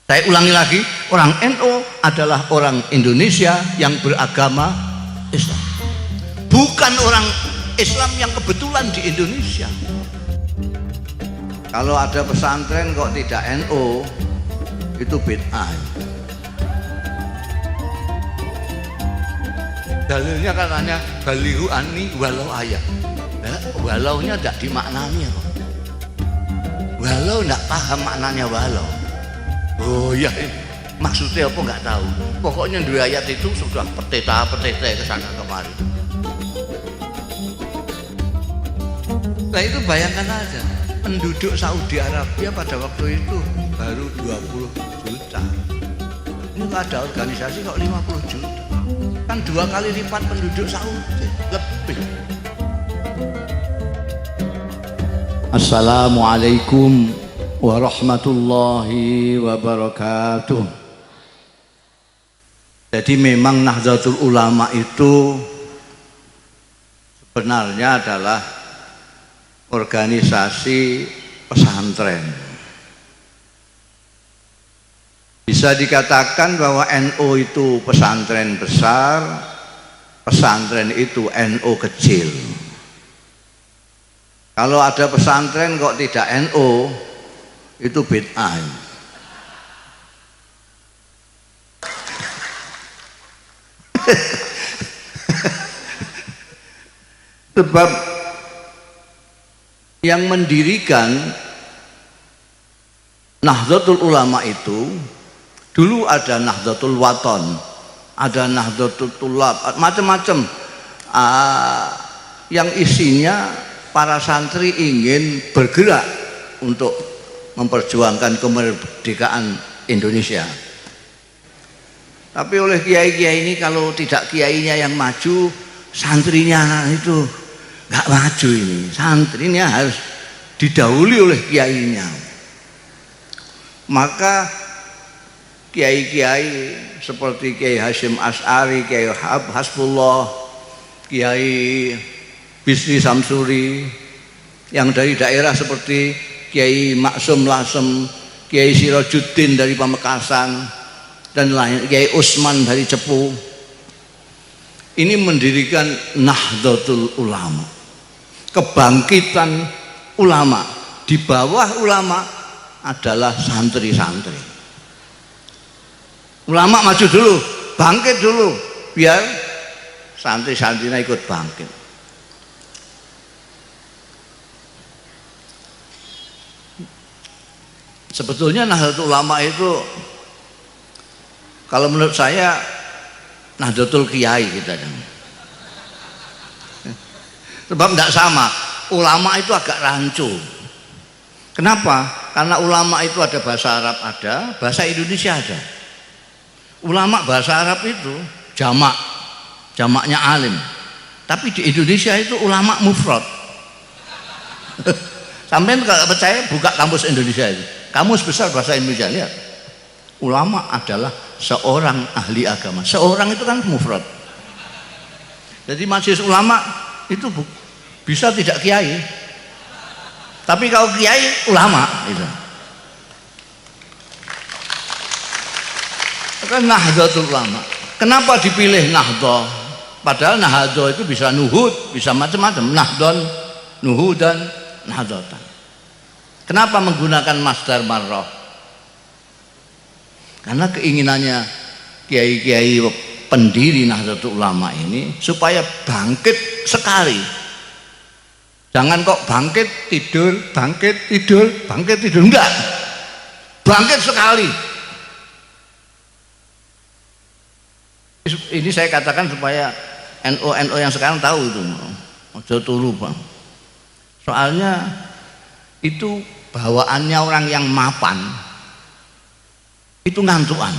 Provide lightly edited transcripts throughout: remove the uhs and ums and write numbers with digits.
Saya ulangi lagi, orang NU adalah orang Indonesia yang beragama Islam, bukan orang Islam yang kebetulan di Indonesia. Kalau ada pesantren kok tidak NU, itu bid'ah. Dalilnya katanya balihu ani walau ayat. Walaunya tidak dimaknanya kok. Walau tidak paham maknanya walau. Oh ya, maksudnya apa nggak tahu. Pokoknya dua ayat itu sudah peteta ke sana kemari. Nah itu bayangkan aja, penduduk Saudi Arabia pada waktu itu baru 20 juta. Ini ada organisasi kok 50 juta. Kan 2 kali lipat penduduk Saudi, lebih. Assalamualaikum warahmatullahi wabarakatuh. Jadi memang Nahdlatul Ulama itu sebenarnya adalah organisasi pesantren. Bisa dikatakan bahwa NU itu pesantren besar, pesantren itu NU kecil. Kalau ada pesantren kok tidak NU, itu bid'ah. Sebab yang mendirikan Nahdlatul Ulama itu dulu ada Nahdlatul Wathon, ada Nahdlatul Thulab, macam-macam yang isinya para santri ingin bergerak untuk memperjuangkan kemerdekaan Indonesia. Tapi oleh kiai-kiai ini kalau tidak kiainya yang maju, santrinya itu nggak maju ini. Santrinya harus didahului oleh kiainya. Maka kiai-kiai seperti Kiai Hasyim Asy'ari, Kiai Hasbullah, Kiai Bisri Samsuri, yang dari daerah seperti Kiai Maksum Lasem, Kiai Sirajuddin dari Pamekasan, dan lain, Kiai Usman dari Cepu, ini mendirikan Nahdlatul Ulama, kebangkitan ulama. Di bawah ulama adalah santri-santri. Ulama maju dulu, bangkit dulu, biar santri-santrinya ikut bangkit. Sebetulnya Nahdlatul Ulama itu kalau menurut saya Nahdlatul Kiai kita. Sebab tidak sama, ulama itu agak rancu. Kenapa? Karena ulama itu ada bahasa Arab, ada bahasa Indonesia, ada. Ulama bahasa Arab itu jamaknya alim. Tapi di Indonesia itu ulama mufrad. Sampai kalau percaya buka kamus Indonesia itu. Kamus besar bahasa Indonesia, lihat. Ulama adalah seorang ahli agama. Seorang itu kan mufrad. Jadi majelis ulama itu bisa tidak kiai. Tapi kalau kiai ulama itu. Kan Nahdlatul Ulama. Kenapa dipilih Nahdlah? Padahal Nahdlah itu bisa nuhud, bisa macam-macam. Nahdon, nuhudan, nahdlatan. Kenapa menggunakan masdar marrah? Karena keinginannya kiai-kiai pendiri Nahdlatul Ulama ini supaya bangkit sekali. Jangan kok bangkit tidur, bangkit tidur, bangkit tidur, enggak. Bangkit sekali. Ini saya katakan supaya NU yang sekarang tahu itu. Ojo turu, Bang. Soalnya itu bawaannya orang yang mapan itu ngantuan.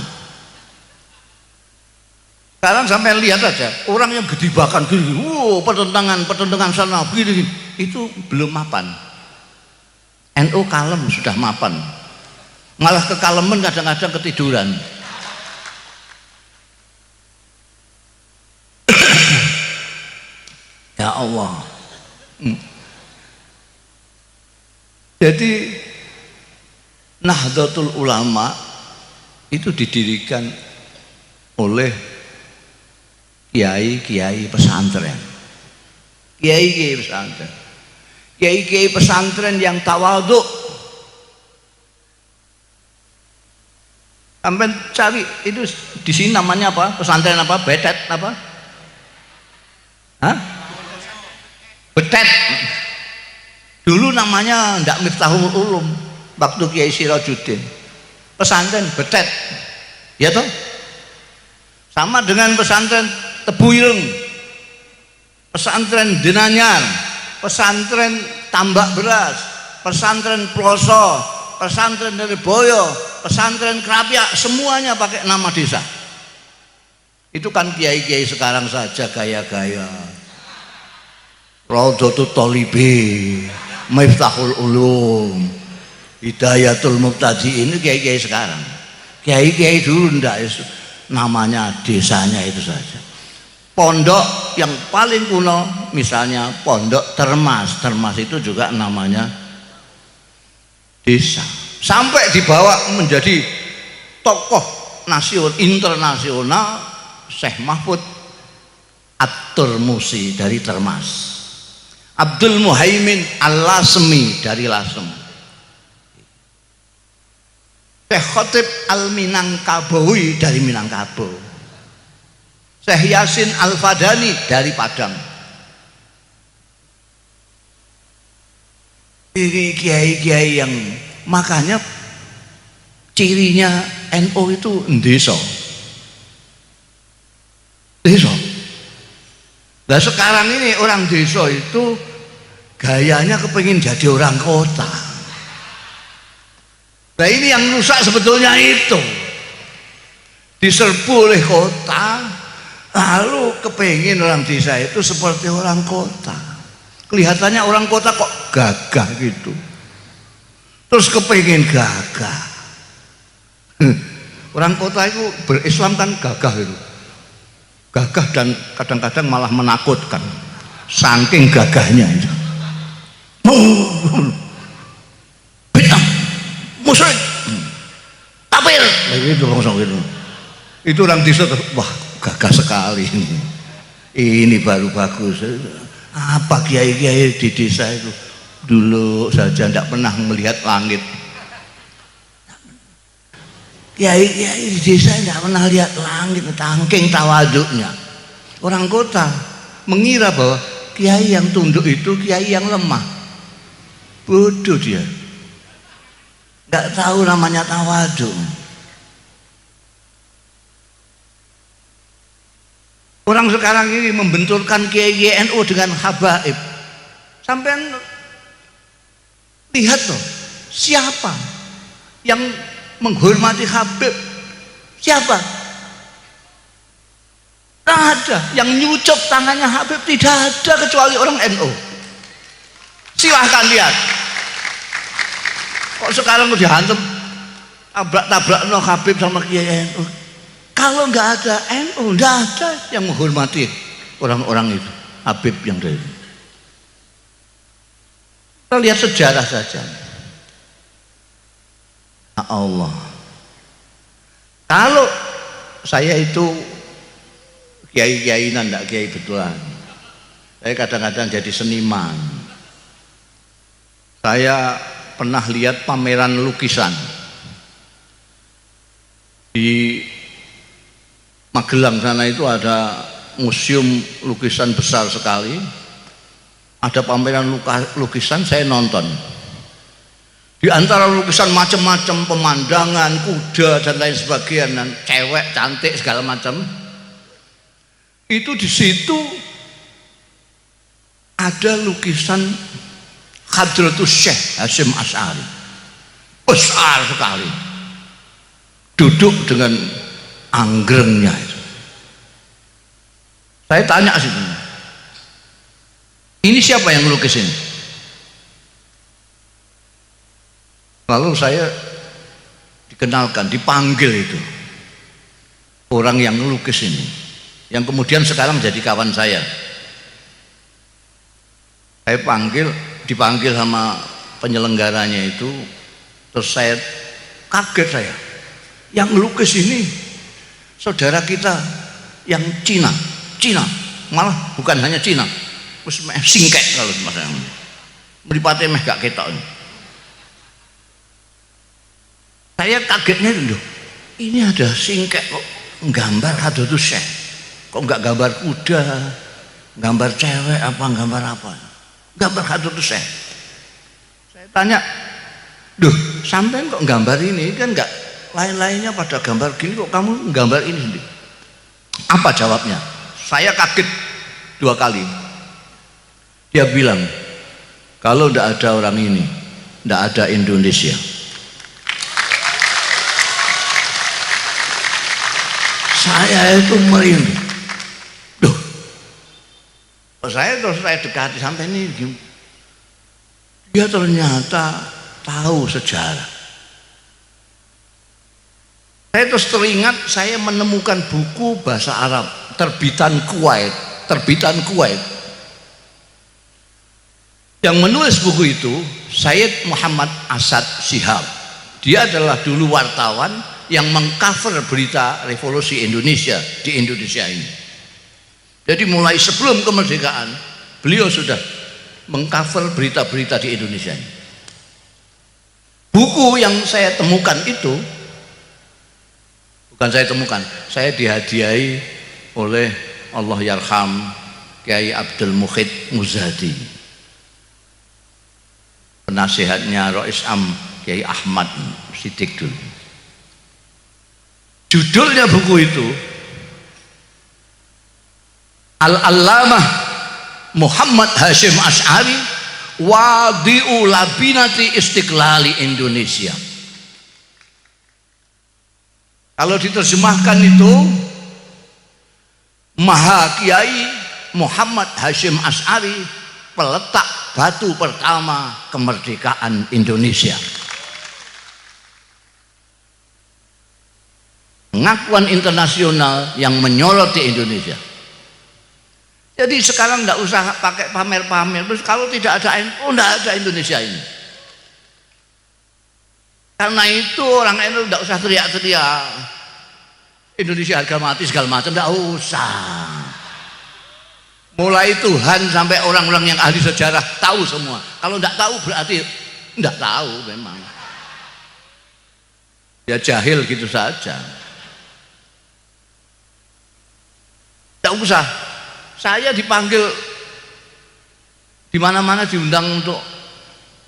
Sekarang sampai lihat aja orang yang gedibakan gini, pertentangan sana begini, itu belum mapan. NU kalem sudah mapan, malah kekaleman kadang-kadang ketiduran. Ya Allah. Jadi Nahdlatul Ulama itu didirikan oleh kiai-kiai pesantren. Kiai-kiai pesantren. Kiai-kiai pesantren yang tawadhu. Sampai cari itu di sini namanya apa? Pesantren apa? Betet apa? Hah? Betet. Dulu namanya ndak Miftahul Ulum waktu Kiai Sirajuddin. Pesantren Betet. Ya toh? Sama dengan pesantren Tebuireng, pesantren Denanyar, pesantren Tambak Beras, pesantren Ploso, pesantren Lirboyo, pesantren Krapyak, semuanya pakai nama desa. Itu kan kiai-kiai sekarang saja gaya-gaya. Raudhatul Tholibi, Miftahul Ulum, Hidayatul Muqtadi, ini kiai-kiai sekarang. Kiai-kiai dulu ndak, namanya desanya itu saja. Pondok yang paling kuno misalnya Pondok Termas. Termas itu juga namanya desa. Sampai dibawa menjadi tokoh nasional internasional Syekh Mahfud At-Turmusi dari Termas, Abdul Muhaimin Al-Lasemi dari Lasem, Syekh Khotib Al-Minangkabawi dari Minangkabau, Syekh Yasin Al-Fadani dari Padang. Ini kiai-kiai yang makanya cirinya NU itu desa. Desa. Nah sekarang ini orang desa itu gayanya kepengin jadi orang kota. Nah ini yang rusak sebetulnya itu. Diserbu oleh kota, lalu kepengin orang desa itu seperti orang kota. Kelihatannya orang kota kok gagah gitu. Terus kepengin gagah. Orang kota itu berislam kan gagah itu. Gagah dan kadang-kadang malah menakutkan. Saking gagahnya itu. Bid'ah, musyrik, kafir, begitu langsung gitu. Itu orang desa, wah gagah sekali ini. Ini baru bagus. Apa kiai-kiai di desa itu dulu saja tidak pernah melihat langit. Kiai-kiai di desa tidak pernah lihat langit, tangking tawaduknya. Orang kota mengira bahwa kiai yang tunduk itu kiai yang lemah. Bodoh dia, nggak tahu namanya tawaduk. Orang sekarang ini membenturkan kiai NU dengan habaib. Sampai lihat loh, siapa yang menghormati Habib? Siapa? Tidak ada yang nyucuk tangannya Habib, tidak ada kecuali orang NU. Silahkan lihat. Kok sekarang udah dihantam tabrak-tabrak no Habib sama Kiai NU. Kalau nggak ada NU, nggak ada yang menghormati orang-orang itu, Habib yang dari itu. Kita lihat sejarah saja. Ya Allah, kalau saya itu kiai-kiainan, tidak kiai betulan. Saya kadang-kadang jadi seniman. Saya pernah lihat pameran lukisan di Magelang sana, itu ada museum lukisan besar sekali. Ada pameran lukisan, saya nonton. Di antara lukisan macam-macam, pemandangan, kuda dan lain sebagainya, dan cewek cantik segala macam. Itu di situ ada lukisan Hadratus Syekh Hasyim Asy'ari, besar sekali, duduk dengan anggrengnya itu. Saya tanya situ, ini siapa yang melukis ini? Lalu saya dikenalkan, dipanggil itu orang yang melukis ini, yang kemudian sekarang jadi kawan saya. Saya dipanggil sama penyelenggaranya itu, terus saya kaget saya. Yang melukis ini saudara kita yang Cina, malah bukan hanya Cina, wis singkek kalau masalah mripate meh gak ketok. Saya kagetnya itu, ini ada singkek kok gambar Hadratus Syekh, kok nggak gambar kuda, gambar cewek apa, gambar apa, gambar Hadratus Syekh. Saya tanya, duh sampean kok gambar ini, kan nggak lain-lainnya pada gambar gini, kok kamu gambar ini sendiri? Apa jawabnya? Saya kaget 2 kali. Dia bilang, kalau tidak ada orang ini, tidak ada Indonesia. Saya itu merinding. Duh, saya dekati sampai ini. Dia ternyata tahu sejarah. Saya terus teringat, saya menemukan buku bahasa Arab terbitan Kuwait. Yang menulis buku itu Sayyid Muhammad Asad Shihab. Dia adalah dulu wartawan yang mengcover berita revolusi Indonesia di Indonesia ini. Jadi mulai sebelum kemerdekaan beliau sudah mengcover berita-berita di Indonesia ini. Buku yang saya temukan itu bukan saya temukan, saya dihadiahi oleh Allah Yarham Kiai Abdul Mukhid Muzadi, penasihatnya Rois Am Kiai Ahmad Siddiq dulu. Judulnya buku itu Al-Allamah Muhammad Hashim Asy'ari Wadi'u Labinati Istiqlali Indonesia. Kalau diterjemahkan itu Maha Kiai Muhammad Hashim Asy'ari, peletak batu pertama kemerdekaan Indonesia. Pengakuan internasional yang menyoroti Indonesia. Jadi sekarang tidak usah pakai pamer-pamer. Terus kalau tidak ada NU, tidak ada Indonesia ini. Karena itu orang NU tidak usah teriak-teriak Indonesia harga mati segala macam, tidak usah. Mulai Tuhan sampai orang-orang yang ahli sejarah tahu semua. Kalau tidak tahu berarti tidak tahu memang. Ya jahil gitu saja. Tidak usah. Saya dipanggil di mana-mana, diundang untuk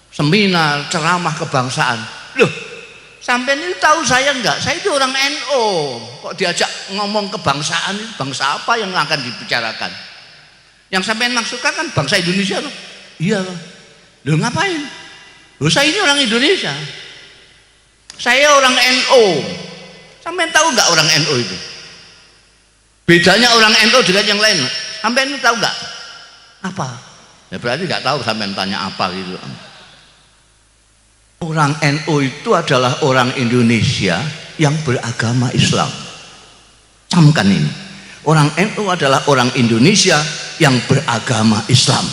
seminar, ceramah kebangsaan. Loh, sampai ini tahu saya enggak? Saya itu orang NU. Kok diajak ngomong kebangsaan, itu bangsa apa yang akan dibicarakan? Yang sampai maksudkan kan bangsa Indonesia loh. Iya loh. Loh ngapain? Loh saya ini orang Indonesia. Saya orang NU. Sampai tahu enggak orang NU itu? Bedanya orang NU dengan yang lain. Sampai ini tahu nggak? Apa? Ya berarti nggak tahu, sampai tanya apa gitu. Orang NU itu adalah orang Indonesia yang beragama Islam. Camkan ini. Orang NU adalah orang Indonesia yang beragama Islam.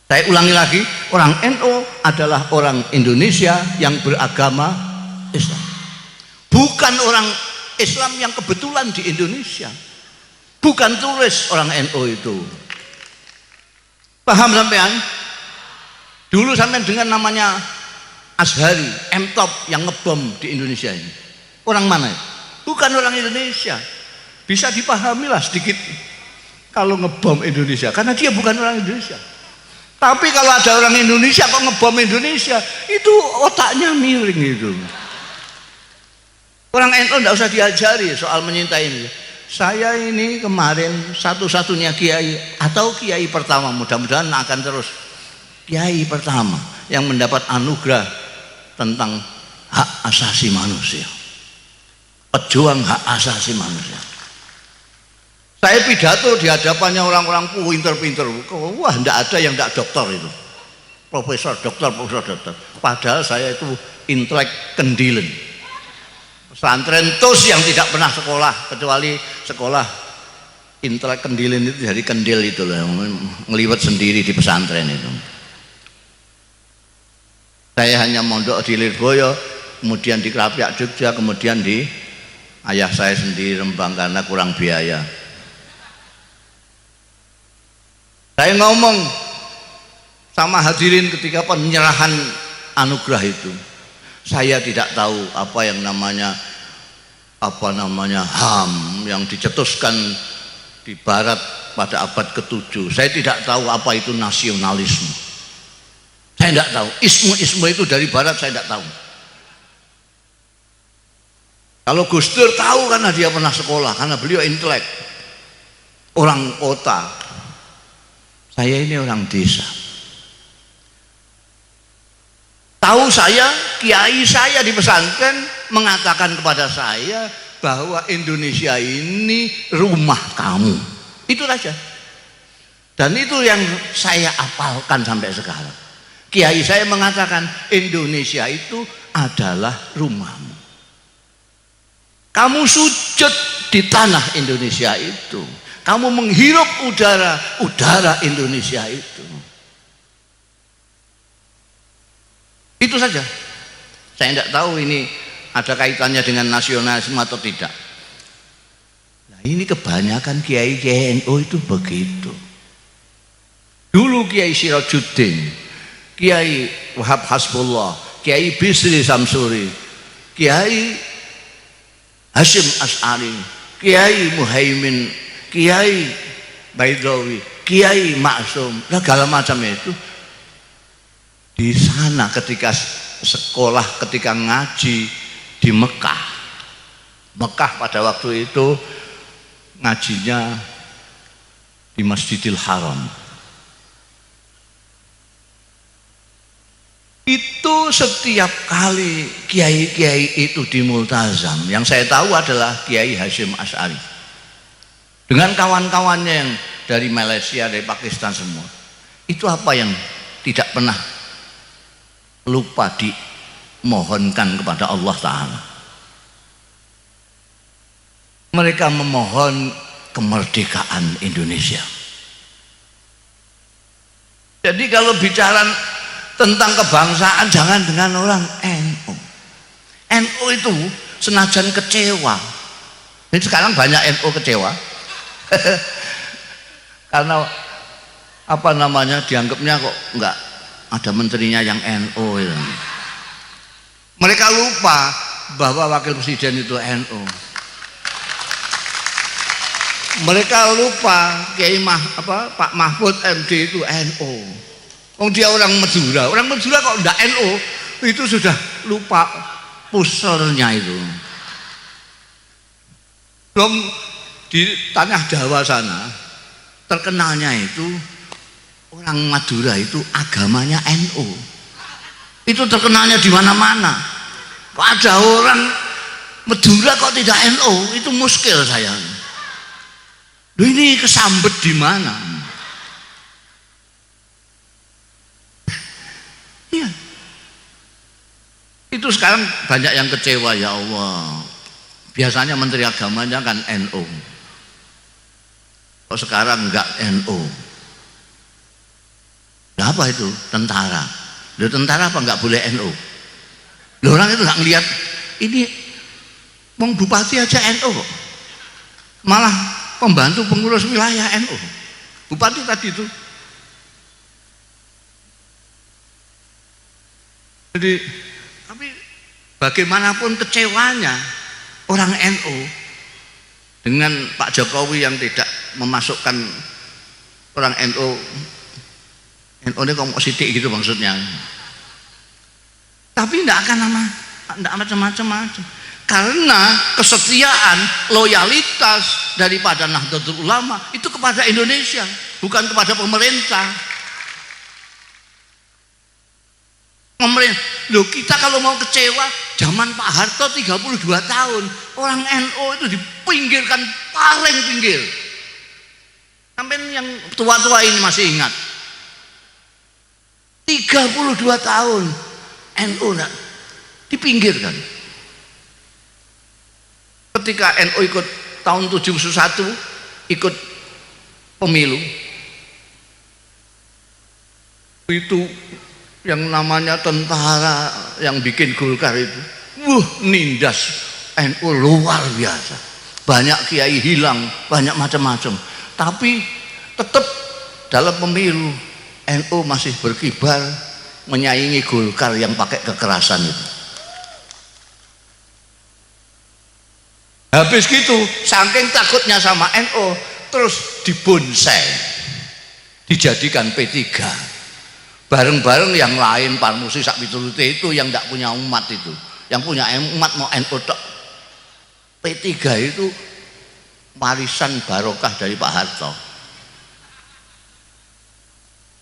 Saya ulangi lagi, orang NU adalah orang Indonesia yang beragama Islam. Bukan orang Islam yang kebetulan di Indonesia. Bukan turis orang NU itu. Paham sampean? Dulu sampean dengan namanya Azhari, M-Top yang ngebom di Indonesia ini. Orang mana? Bukan orang Indonesia. Bisa dipahami lah sedikit kalau ngebom Indonesia, karena dia bukan orang Indonesia. Tapi kalau ada orang Indonesia kok ngebom Indonesia, itu otaknya miring itu. Orang NU tidak usah diajari soal menyintai ini. Saya ini kemarin satu-satunya kiai atau kiai pertama, mudah-mudahan akan terus kiai pertama yang mendapat anugerah tentang hak asasi manusia, pejuang hak asasi manusia. Saya pidato di hadapannya orang-orang pinter-pinter, wah tidak ada yang tidak doktor itu, profesor, doktor. Padahal saya itu intelek kendilen. Pesantren tos yang tidak pernah sekolah, kecuali sekolah intelek kendilin itu dari kendil itu loh, ngeliwat sendiri di pesantren itu. Saya hanya mondok di Lirboyo, kemudian di Krapiak Jogja, kemudian di ayah saya sendiri Rembang karena kurang biaya. Saya ngomong sama hadirin ketika penyerahan anugerah itu, saya tidak tahu apa yang namanya HAM yang dicetuskan di Barat pada abad ke-7. Saya tidak tahu apa itu nasionalisme. Saya tidak tahu. Isme itu dari Barat saya tidak tahu. Kalau Gus Dur tahu karena dia pernah sekolah, karena beliau intelek, orang kota. Saya ini orang desa. Tahu saya, kiai saya di pesantren mengatakan kepada saya bahwa Indonesia ini rumah kamu. Itu saja. Dan itu yang saya apalkan sampai sekarang. Kiai saya mengatakan Indonesia itu adalah rumahmu. Kamu sujud di tanah Indonesia itu. Kamu menghirup udara Indonesia itu. Itu saja. Saya tidak tahu ini ada kaitannya dengan nasionalisme atau tidak. Nah, ini kebanyakan kiai NU itu begitu. Dulu Kiai Sirajuddin, Kiai Wahab Hasbullah, Kiai Bisri Samsuri, Kiai Hashim As'ari, Kiai Muhaimin, Kiai Baidawi, Kiai Maksum, segala macam itu di sana ketika sekolah, ketika ngaji di Mekah. Mekah pada waktu itu ngajinya di Masjidil Haram. Itu setiap kali kiai-kiai itu di Multazam, yang saya tahu adalah Kiai Hashim As'ari dengan kawan-kawannya yang dari Malaysia, dari Pakistan semua. Itu apa yang tidak pernah lupa dimohonkan kepada Allah Ta'ala. Mereka memohon kemerdekaan Indonesia. Jadi kalau bicara tentang kebangsaan jangan dengan orang NU. NU itu senajan kecewa. Ini sekarang banyak NU kecewa. Karena apa namanya dianggapnya kok enggak ada menterinya yang NU itu. Mereka lupa bahwa wakil presiden itu NU. Mereka lupa Pak Mahfud MD itu NU. Dia orang Madura kok enggak NU, itu sudah lupa puselnya itu. Belum di tanah Jawa sana terkenalnya itu orang Madura itu agamanya NU. Itu terkenalnya di mana-mana. Kok ada orang Madura kok tidak NU, itu muskil saya. Loh, ini kesambet di mana? Iya. Itu sekarang banyak yang kecewa, ya Allah. Biasanya menteri agamanya kan NU. Kok sekarang enggak NU? Nah, apa itu? Tentara. Loh, tentara apa enggak boleh NU? Loh, orang itu enggak ngelihat ini wong bupati aja NU kok. Malah pembantu pengurus wilayah NU. Bupati tadi itu. Jadi, tapi bagaimanapun kecewanya orang NU dengan Pak Jokowi yang tidak memasukkan orang NU ini kok sidik gitu maksudnya. Tapi tidak akan macam-macam. Karena kesetiaan, loyalitas daripada Nahdlatul Ulama itu kepada Indonesia, bukan kepada pemerintah. Loh, kita kalau mau kecewa zaman Pak Harto 32 tahun orang NU itu dipinggirkan paling pinggir. Sampai yang tua-tua ini masih ingat 32 tahun NU dipinggirkan. Ketika NU ikut tahun 71 ikut pemilu itu yang namanya tentara yang bikin Golkar itu nindas NU luar biasa. Banyak kiai hilang, banyak macam-macam. Tapi tetap dalam pemilu NU masih berkibar menyaingi Golkar yang pakai kekerasan itu. Habis gitu, saking takutnya sama NU, terus dibonsai, dijadikan P3. Bareng-bareng yang lain, Parmusi sak piturute itu yang tidak punya umat itu, yang punya umat mau NU tok. P3 itu warisan barokah dari Pak Harto.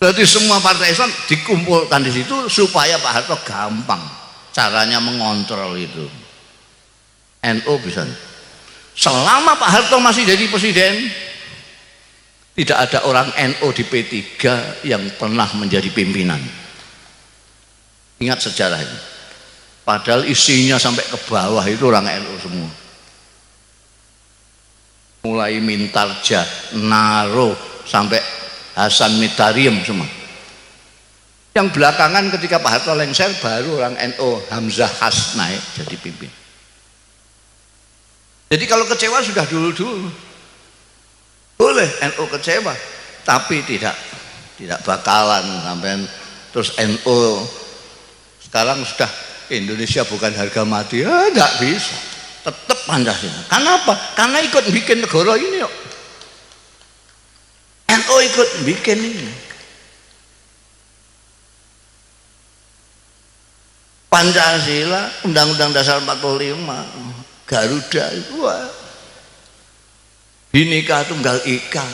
Berarti semua partai Islam dikumpulkan di situ supaya Pak Harto gampang caranya mengontrol itu. NU bisa. Selama Pak Harto masih jadi presiden, tidak ada orang NU di P3 yang pernah menjadi pimpinan. Ingat sejarah ini. Padahal isinya sampai ke bawah itu orang NU semua. Mulai Mintarja, Naro, sampai Hasan Mitariam semua. Yang belakangan ketika Pak Harto lengser baru orang NU Hamzah Has naik jadi pimpin. Jadi kalau kecewa sudah dulu-dulu. Boleh NU kecewa, tapi tidak bakalan sampai terus NU sekarang sudah Indonesia bukan harga mati. Tidak bisa. Tetap Pancasila. Kenapa? Karena ikut bikin negara ini yuk. NU ikut bikin ini. Pancasila, Undang-Undang Dasar 45, Garuda itu Bhinneka Tunggal Ika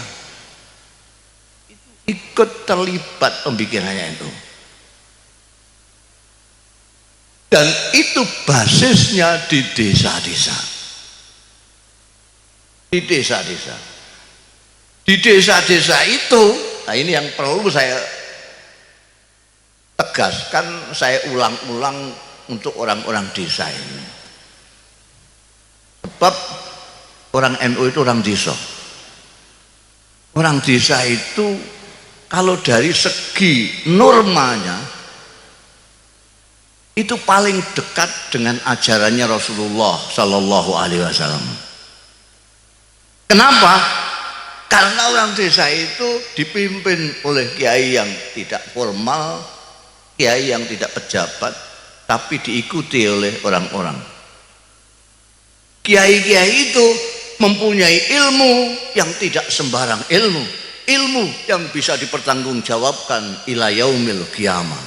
itu ikut terlibat pembikinannya itu, dan itu basisnya di desa-desa, di desa-desa, di desa-desa itu. Nah ini yang perlu saya tegaskan, saya ulang-ulang untuk orang-orang desa ini. Sebab orang NU itu orang desa. Orang desa itu kalau dari segi normanya itu paling dekat dengan ajarannya Rasulullah Sallallahu Alaihi Wasallam. Kenapa? Karena orang desa itu dipimpin oleh kiai yang tidak formal, kiai yang tidak pejabat, tapi diikuti oleh orang-orang. Kiai-kiai itu mempunyai ilmu yang tidak sembarang ilmu, ilmu yang bisa dipertanggungjawabkan ila yaumil qiyamah.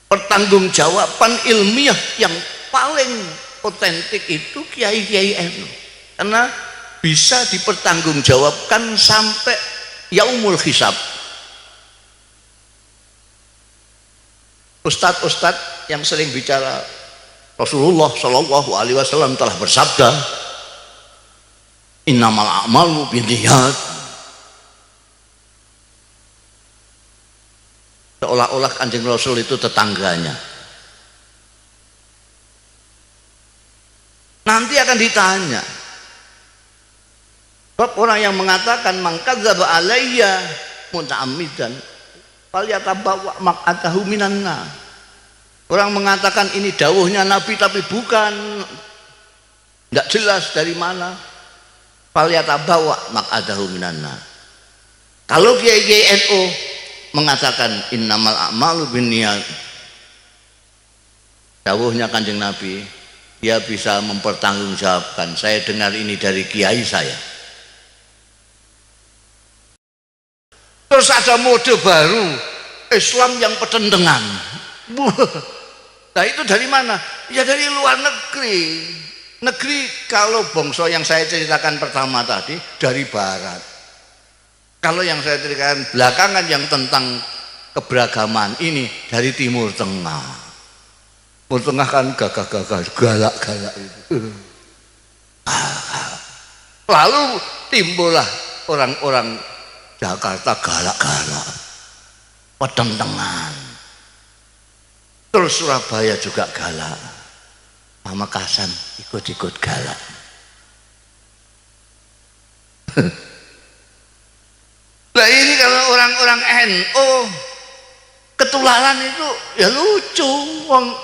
Pertanggungjawaban ilmiah yang paling otentik itu kiai-kiai NU, karena bisa dipertanggungjawabkan sampai yaumul hisab. Ustadz-ustadz yang sering bicara, Rasulullah Shallallahu Alaihi Wasallam telah bersabda, innamal a'malu binniyat. Seolah-olah Kanjeng Rasul itu tetangganya. Nanti akan ditanya. Sebab orang yang mengatakan man kadzdzaba alayya muta'ammidan falyatabawwa maq'adahu minan nar. Orang mengatakan ini dawuhnya Nabi tapi bukan, tidak jelas dari mana. Falyatabawa maq'adahu minan nar. Kalau kiai-kiai NU mengatakan innamal a'malu binniyat, dawuhnya Kanjeng Nabi, dia bisa mempertanggungjawabkan, saya dengar ini dari kiai saya. Terus ada mode baru, Islam yang petendengan. Nah itu dari mana? Ya dari luar negeri. Negeri kalau bangsa yang saya ceritakan pertama tadi dari barat. Kalau yang saya ceritakan belakangan yang tentang keberagaman ini dari Timur Tengah. Timur Tengah kan gagah-gagah, galak-galak itu. Lalu timbullah orang-orang Jakarta galak-galak, petentengan. Terus Surabaya juga galak, Pamekasan ikut-ikut galak. Nah ini kalau orang-orang NU Ketularan itu ya lucu.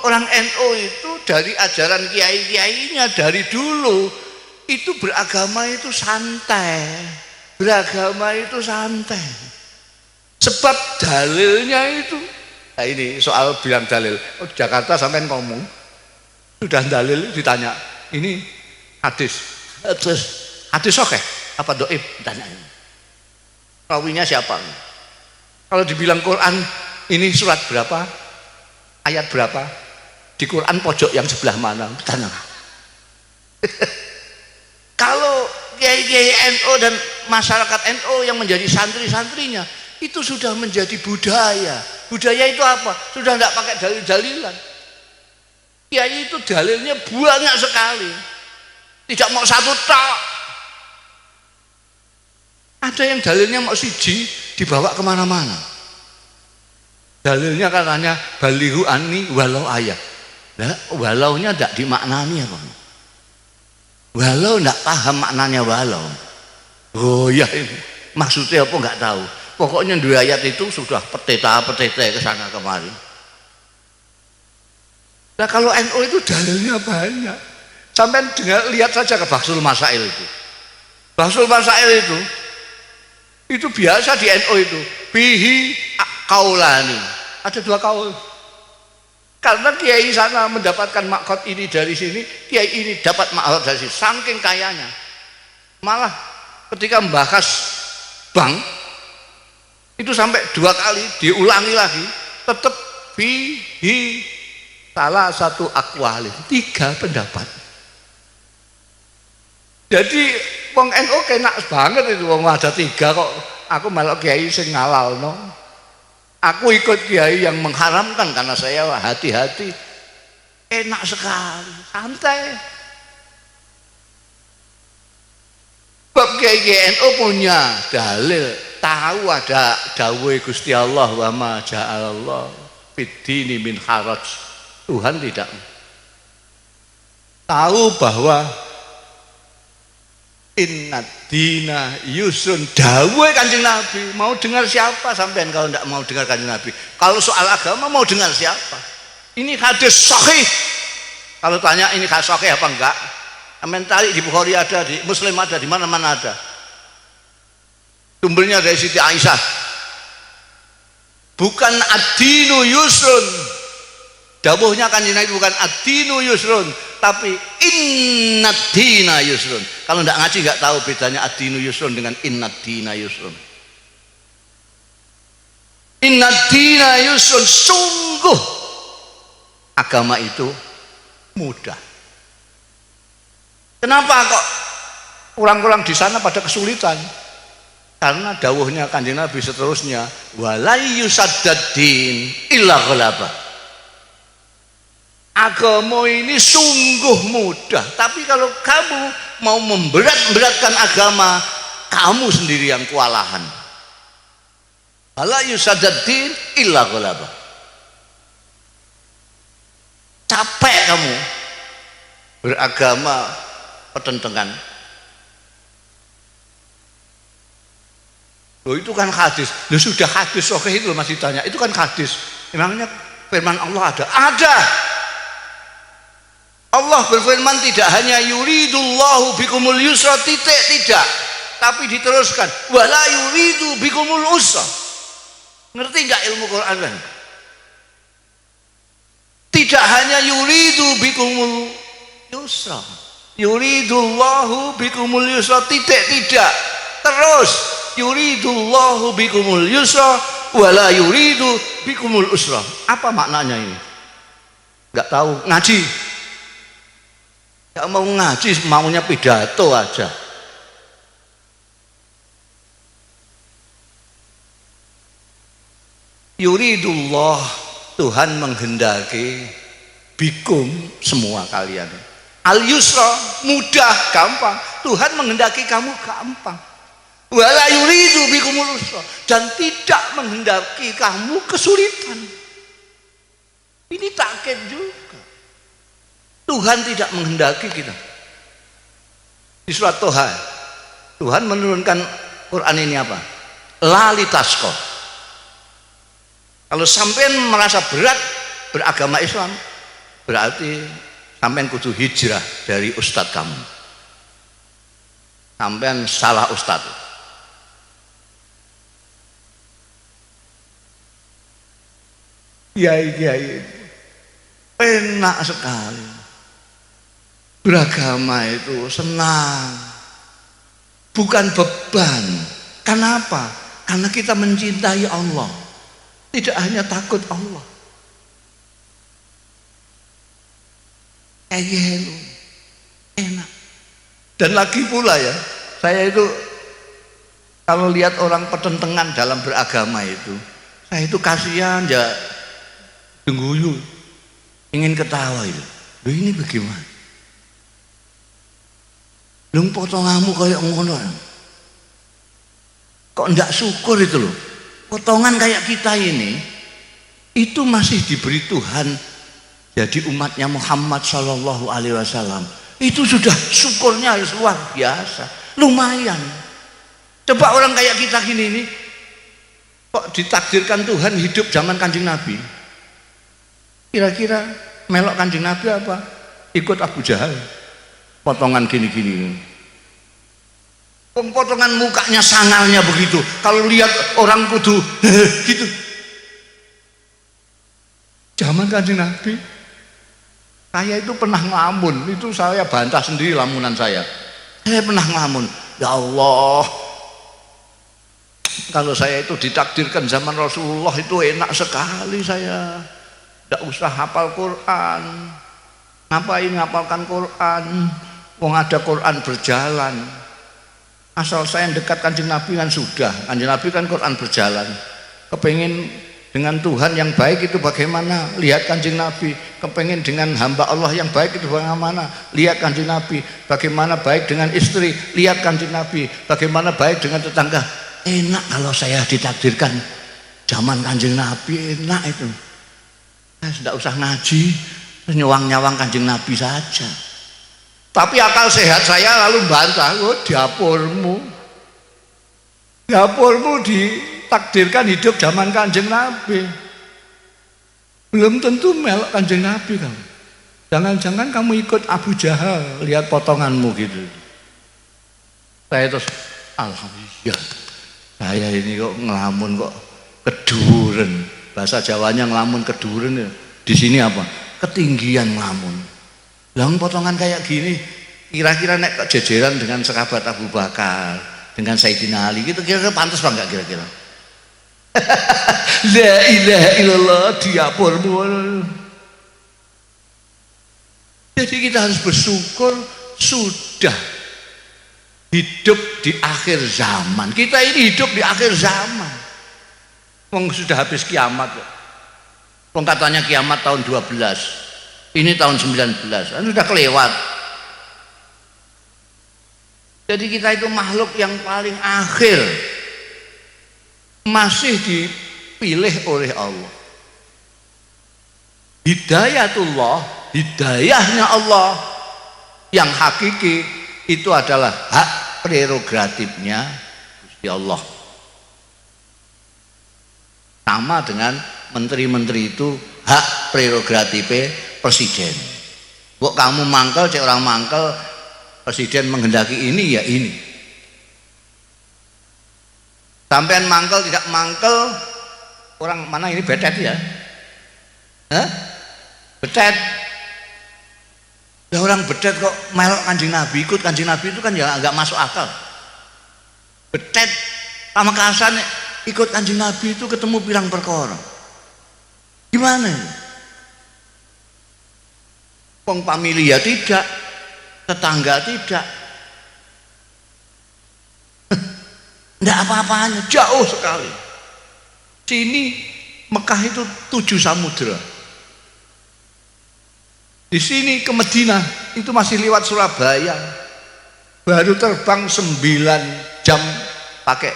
Orang NU itu dari ajaran kiai-kiainya dari dulu itu beragama itu santai. Beragama itu santai. Sebab dalilnya itu. Nah ini soal bilang dalil. Oh, Jakarta sampai ngomong sudah dalil ditanya. Ini hadis. Terus hadis oke? Apa doib? Tanya. Rawinya siapa? Kalau dibilang Quran ini surat berapa? Ayat berapa? Di Quran pojok yang sebelah mana? Tanya. Kalau kiai-kiai NU dan masyarakat NU yang menjadi santri-santrinya itu sudah menjadi budaya. Budaya itu apa? Sudah tidak pakai dalil-dalilan. Kiai itu dalilnya banyak sekali. Tidak mau satu tok. Ada yang dalilnya mau siji dibawa kemana-mana. Dalilnya katanya balihu ani walau ayat. Nah, walaunya tidak dimaknani apa? Walau tidak paham maknanya walau. Oh ya ini maksudnya apa nggak tahu. Pokoknya dua ayat itu sudah peteta-peteta ke sana kemari. Nah kalau NU itu dalilnya banyak. Sampai dengar lihat saja ke Bahsul Masail itu. Bahsul Masail itu biasa di NU itu. Bihi kaulani, ada dua kaul. Karena kiai sana mendapatkan makhot ini dari sini, kiai ini dapat makhot dari sini, saking kayanya. Malah ketika membahas bank itu sampai dua kali diulangi lagi, tetap bihi salah satu akwali, tiga pendapat. Jadi wong NU kenak banget itu, wong ada tiga kok. Aku malah kiai sing ngalal no. Aku ikut kiai yang mengharamkan karena saya hati-hati. Enak sekali, santai. Bab kiai NU punya dalil, tahu ada dawuh Gusti Allah wa ma ja'alallah fiddini min haraj. Tuhan tidak tahu bahwa inna dina yusrun, dawuh Kanjeng Nabi. Mau dengar siapa sampean kalau tidak mau dengar Kanjeng Nabi? Kalau soal agama mau dengar siapa? Ini hadis sahih. Kalau tanya ini hadis sahih apa enggak? Sampean tarik di Bukhari ada, di Muslim ada, di mana-mana ada. Sumbernya dari Siti Aisyah. Bukan ad-dinu yusrun. Dawuhnya Kanjeng Nabi bukan ad-dinu yusrun, tapi innad dina yusrun. Kalau tidak ngaji nggak tahu bedanya ad-dinu yusrun dengan innad dina yusrun. Innad dina yusrun, sungguh agama itu mudah. Kenapa kok orang-orang di sana pada kesulitan? Karena dawuhnya Kanjeng Nabi seterusnya, walai yusaddaddin illa ghalaba. Agama ini sungguh mudah, tapi kalau kamu mau memberat-beratkan agama, kamu sendiri yang kewalahan. Ala yusaddaddin illa ghalaba. Capek kamu beragama pertentangan. Loh itu kan hadis. Loh sudah hadis, oke itu masih tanya. Itu kan hadis. Memangnya firman Allah ada? Ada. Allah berfirman tidak hanya yuridullahu bikumul yusra titik, tidak, tapi diteruskan wala yuridu bikumul usra. Ngerti nggak ilmu Quran kan? Tidak hanya yuridu bikumul yusra, yuridullahu bikumul yusra titik, tidak, terus yuridullahu bikumul yusra wala yuridu bikumul usra. Apa maknanya ini? Nggak tahu, ngaji. Gak mau ngaji, maunya pidato aja. Yuridullah, Tuhan menghendaki bikum semua kalian. Al yusra, mudah, gampang. Tuhan menghendaki kamu gampang. Wala yuridu bikumul usra, dan tidak menghendaki kamu kesulitan. Ini takkid juga. Tuhan tidak menghendaki kita. Di surat Toha Tuhan menurunkan Quran ini apa? Lali tasko, Kalau sampean merasa berat beragama Islam, berarti sampean kudu hijrah dari ustadz kamu. Sampean salah ustadz. Kiai enak sekali. Beragama itu senang, bukan beban. Kenapa? Karena kita mencintai Allah, tidak hanya takut Allah. Enak. Dan lagi pula ya, saya itu kalau lihat orang pertentangan dalam beragama itu, saya itu kasihan ya, dengguyu, ingin ketawa itu. Loh, ini bagaimana? Lung potonganmu kayak ngono. Kok ndak syukur itu loh. Potongan kayak kita ini itu masih diberi Tuhan jadi umatnya Muhammad Shallallahu Alaihi Wasallam. Itu sudah syukurnya luar biasa. Lumayan. Coba orang kayak kita gini nih, kok ditakdirkan Tuhan hidup zaman Kanjeng Nabi. Kira-kira melok Kanjeng Nabi apa? Ikut Abu Jahal. Potongan gini-gini. Potongan mukanya sangalnya begitu. Kalau lihat orang kudu gitu. Zaman Kanjeng Nabi, saya itu pernah ngelamun. Itu saya bantah sendiri lamunan saya. Saya pernah ngelamun. Ya Allah, kalau saya itu ditakdirkan zaman Rasulullah itu enak sekali saya. Tidak usah hafal Quran. Ngapain ngapalkan Quran? Wong ada Quran berjalan. Asal saya dekat Kanjeng Nabi kan sudah. Kanjeng Nabi kan Quran berjalan. Kepengen dengan Tuhan yang baik itu bagaimana? Lihat Kanjeng Nabi. Kepengen dengan hamba Allah yang baik itu bagaimana? Lihat Kanjeng Nabi. Bagaimana baik dengan istri? Lihat Kanjeng Nabi. Bagaimana baik dengan tetangga? Enak kalau saya ditakdirkan zaman Kanjeng Nabi, enak itu. Saya tidak usah ngaji, nyawang-nyawang Kanjeng Nabi saja. Tapi akal sehat saya lalu bantah, oh dapurmu ditakdirkan hidup zaman Kanjeng Nabi. Belum tentu melok Kanjeng Nabi kamu. Jangan-jangan kamu ikut Abu Jahal, lihat potonganmu gitu. Saya terus, alhamdulillah, saya ini kok ngelamun kok keduren. Bahasa Jawanya ngelamun keduren ya. Di sini apa? Ketinggian ngelamun. Lang potongan kayak gini, kira-kira nek jejeran dengan sahabat Abu Bakar, dengan Sayyidina Ali, gitu kira-kira pantas apa enggak kira-kira? La ilaha illallah diapurmu. Jadi kita harus bersyukur sudah hidup di akhir zaman. Kita ini hidup di akhir zaman. Wong sudah habis kiamat kok. Wong katanya kiamat tahun 12. Ini tahun 19, sudah kelewat. Jadi kita itu makhluk yang paling akhir, masih dipilih oleh Allah. Hidayatullah, hidayahnya Allah yang hakiki itu adalah hak prerogatifnya Gusti Allah. Sama dengan menteri-menteri itu hak prerogatifnya presiden. Kok kamu mangkel, cek orang mangkel, presiden menghendaki ini ya ini. Sampean mangkel tidak mangkel, orang mana ini betet ya? Hah? Betet. Ya orang betet kok melok Kanjeng Nabi, ikut Kanjeng Nabi itu kan ya agak masuk akal. Betet sama kasan ikut Kanjeng Nabi itu ketemu pirang perkara. Gimana? Wong familia tidak, tetangga tidak, tidak apa-apanya, jauh sekali. Sini Mekah itu 7 samudera. Di sini ke Madinah itu masih lewat Surabaya. Baru terbang 9 jam pakai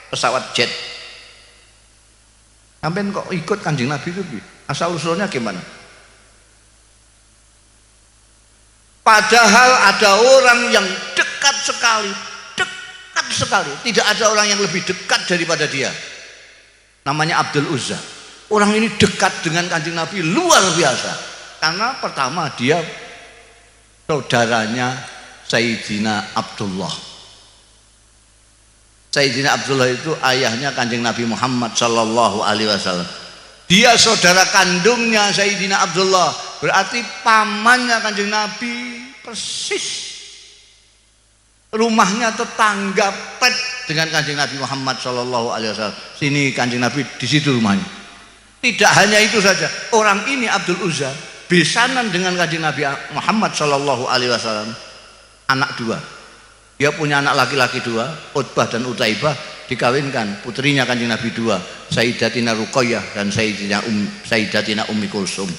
pesawat jet. Sampai kok ikut Kanjeng Nabi itu asal usulnya gimana? Padahal ada orang yang dekat sekali, tidak ada orang yang lebih dekat daripada dia. Namanya Abdul Uzza. orang ini dekat dengan Kanjeng Nabi luar biasa. Karena pertama dia saudaranya Sayyidina Abdullah. Sayyidina Abdullah itu ayahnya Kanjeng Nabi Muhammad sallallahu alaihi wasallam. Dia saudara kandungnya Sayyidina Abdullah, berarti pamannya Kanjeng Nabi persis. Rumahnya tetangga pet dengan Kanjeng Nabi Muhammad sallallahu alaihi wasallam. Sini Kanjeng Nabi, di situ rumahnya. Tidak hanya itu saja, orang ini Abdul Uzza besanan dengan Kanjeng Nabi Muhammad sallallahu alaihi wasallam, anak dua. Dia punya anak laki-laki dua, Utbah dan Utaibah, dikawinkan putrinya Kanjeng Nabi dua, Sayyidatina Ruqayyah dan Sayyidatina Ummi Kulsum.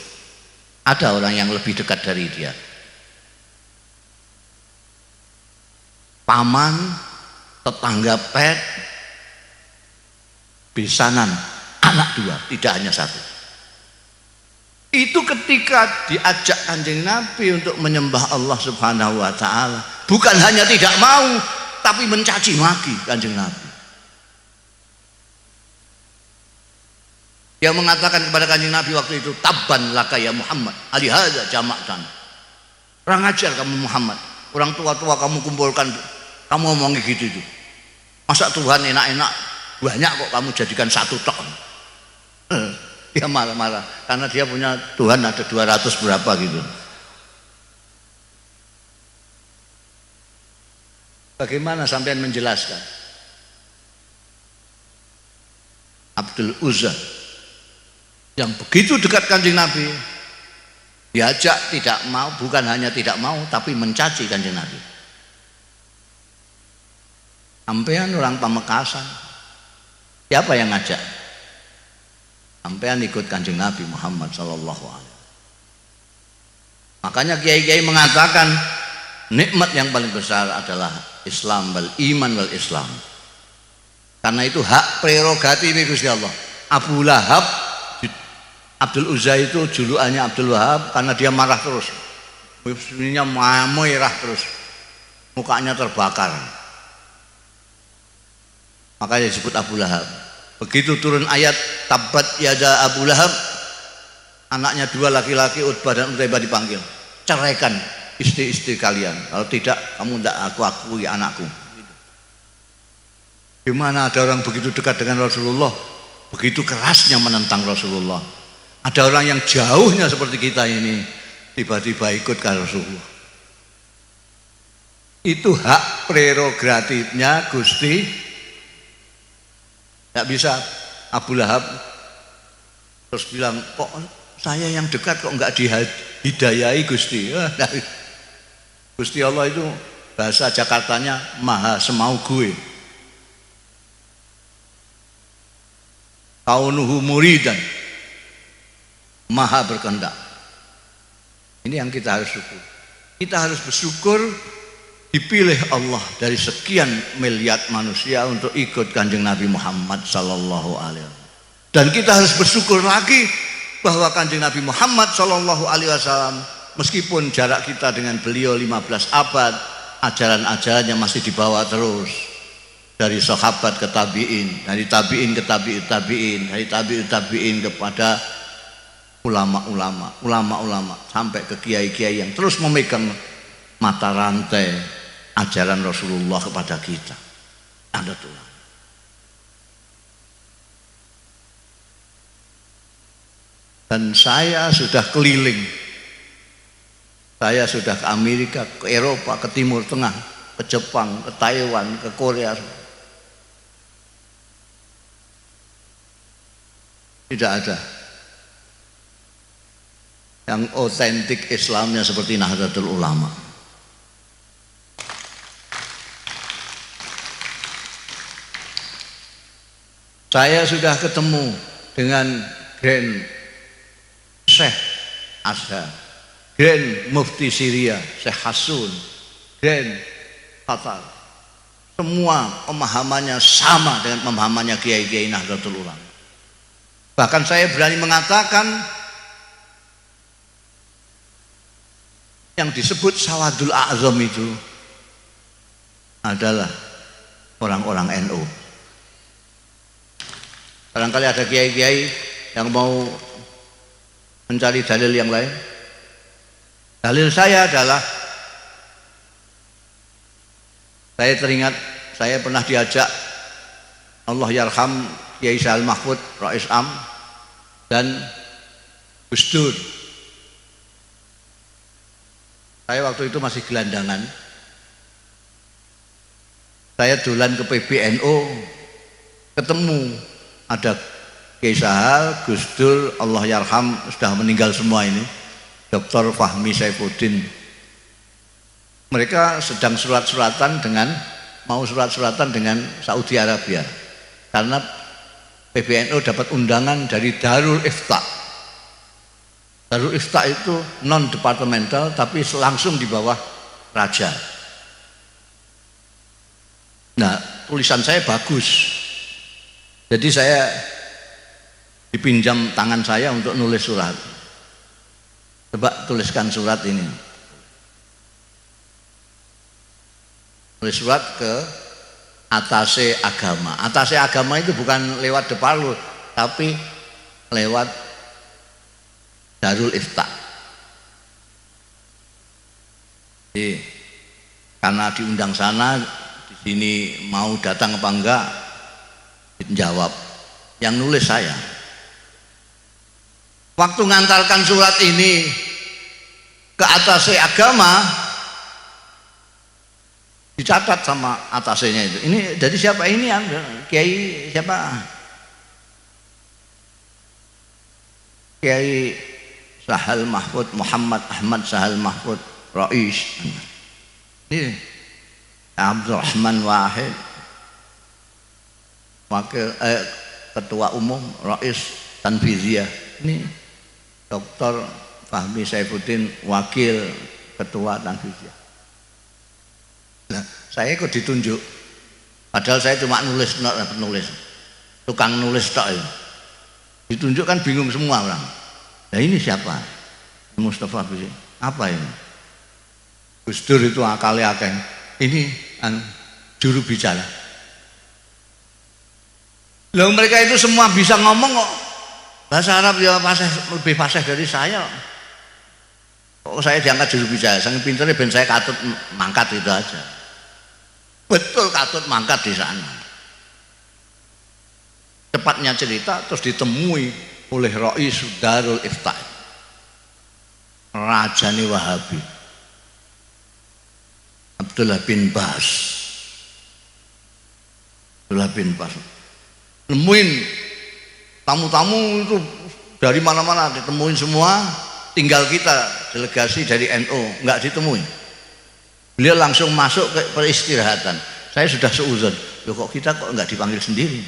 Ada orang yang lebih dekat dari dia. Paman, tetangga pet, besanan, anak dua, tidak hanya satu. Itu ketika diajak Kanjeng Nabi untuk menyembah Allah Subhanahu wa ta'ala, bukan hanya tidak mau, tapi mencaci maki Kanjeng Nabi. Dia mengatakan kepada Kanjeng Nabi waktu itu, tabban laka ya Muhammad, alihadza jama'tan. Kurang ajar kamu Muhammad, orang tua-tua kamu kumpulkan, kamu ngomongin gitu itu. Masa Tuhan enak-enak banyak kok kamu jadikan satu tok. Dia marah-marah karena dia punya Tuhan ada 200 berapa gitu. Bagaimana sampean menjelaskan? Abdul Uzza yang begitu dekat Kanjeng Nabi diajak tidak mau, bukan hanya tidak mau tapi mencaci Kanjeng Nabi. Sampean orang Pamekasan, siapa yang ngajak? Sampean ikut Kanjeng Nabi Muhammad sallallahu alaihi wasallam. Makanya kiai-kiai mengatakan nikmat yang paling besar adalah Islam wal iman wal Islam. Karena itu hak prerogatif Gusti Allah. Abu Lahab, Abdul Uzza itu julukannya Abdul Wahab karena dia marah terus. Muslimnya merah terus. Mukanya terbakar. Makanya disebut Abu Lahab. Begitu turun ayat tabat yada Abu Lahab, anaknya dua laki-laki Utbah dan Utaibah dipanggil, ceraikan istri-istri kalian, kalau tidak kamu tidak aku akui anakku. Gimana ada orang begitu dekat dengan Rasulullah, begitu kerasnya menentang Rasulullah. Ada orang yang jauhnya seperti kita ini tiba-tiba ikut ke Rasulullah. Itu hak prerogatifnya Gusti. Tidak bisa Abu Lahab terus bilang, kok saya yang dekat kok enggak dihidayai Gusti. Gusti Allah itu bahasa Jakartanya maha semau gue. Kaunuhu muridan, maha berkehendak. Ini yang kita harus syukur. Kita harus bersyukur dipilih Allah dari sekian miliar manusia untuk ikut Kanjeng Nabi Muhammad sallallahu alaihi wasallam. Dan kita harus bersyukur lagi bahwa Kanjeng Nabi Muhammad sallallahu alaihi wasallam meskipun jarak kita dengan beliau 15 abad, ajaran-ajarannya masih dibawa terus dari sahabat ke tabi'in, dari tabi'in ke tabi'ut tabi'in, dari tabi'ut tabi'in kepada ulama-ulama sampai ke kiai-kiai yang terus memegang mata rantai ajaran Rasulullah kepada kita. Ada Tuhan. Dan saya sudah keliling. Saya sudah ke Amerika, ke Eropa, ke Timur Tengah, ke Jepang, ke Taiwan, ke Korea. Tidak ada yang otentik Islamnya seperti Nahdlatul Ulama. Saya sudah ketemu dengan Grand Syekh Azhar, Grand Mufti Syria Syekh Hasun, Grand Qatar. Semua pemahamannya sama dengan pemahamannya kiai-kiai Nahdlatul Ulama. Bahkan saya berani mengatakan yang disebut Sawadul A'zam itu adalah orang-orang NU. Barangkali ada kiai-kiai yang mau mencari dalil yang lain. Dalil saya adalah, saya teringat saya pernah diajak Allah yarham Kiai Sahal Mahfud, Rais Am dan Gus Dur. Saya waktu itu masih gelandangan. Saya dolan ke PBNU, ketemu ada Kiai Sahal, Gus Dur, Allah yarham, sudah meninggal semua ini, Dr. Fahmi Saifuddin. Mereka sedang surat-suratan dengan Saudi Arabia karena PBNU dapat undangan dari Darul Ifta. Darul Ifta itu non departemental tapi langsung di bawah raja. Nah, tulisan saya bagus, jadi saya dipinjam tangan saya untuk nulis surat. Coba tuliskan surat ini. Nulis surat ke atase agama. Atase agama itu bukan lewat Deparlu, tapi lewat Darul Ifta. Jadi, karena diundang sana, di sini mau datang apa enggak, dijawab. Yang nulis saya. Waktu ngantarkan surat ini ke atase agama, dicatat sama atasenya itu. Ini dari siapa ini? Kiai siapa? Kiai Sahal Mahfud, Muhammad Ahmad Sahal Mahfud, Rais. Ini Abdurrahman Wahid, wakil ketua umum Rais Tanfiziyah. Ini Dr. Fahmi Saifuddin, wakil ketua Tanfiziyah. Nah, saya kok ditunjuk, padahal saya cuma penulis, tukang nulis tok ya. Ditunjuk kan bingung semua orang. Nah ini siapa? Mustafa Bisri. Apa ini? Gus Dur itu akalnya akeh. Ini juru bicara. Loh, mereka itu semua bisa ngomong kok. Bahasa Arab ya lebih fasih dari saya. Kok saya diangkat juru bicara? Saking pinternya ben saya katut mangkat itu aja. Betul katut mangkat di sana. Cepatnya cerita terus ditemui oleh Rais Darul Ifta, Rajani Wahabi, Abdullah bin Bas. Nemuin tamu-tamu itu dari mana-mana, ditemuin semua. Tinggal kita delegasi dari NU nggak ditemuin. Beliau langsung masuk ke peristirahatan. Saya sudah seuzon, loh kok kita kok nggak dipanggil sendiri?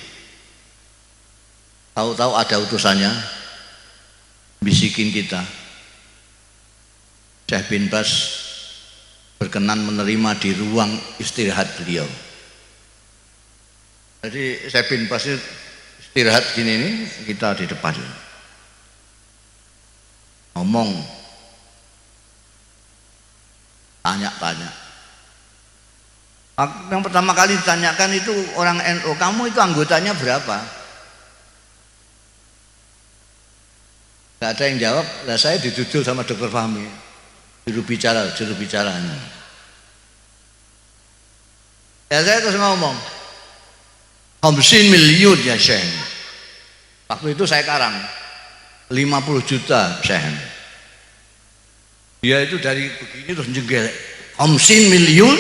Tahu-tahu ada utusannya bisikin kita, Syekh bin Bas berkenan menerima di ruang istirahat beliau. Jadi Syekh bin Bas istirahat gini nih, kita di depan ngomong, tanya-tanya. Yang pertama kali ditanyakan itu orang NU, kamu itu anggotanya berapa? Gak ada yang jawab. Lah saya didudul sama Dr. Fahmi, juru bicaranya. Ya saya terus ngomong 50 miliar ya Syekh. Waktu itu saya karang 50 juta Syekh. Dia itu dari begini terus jenggel 50 miliar.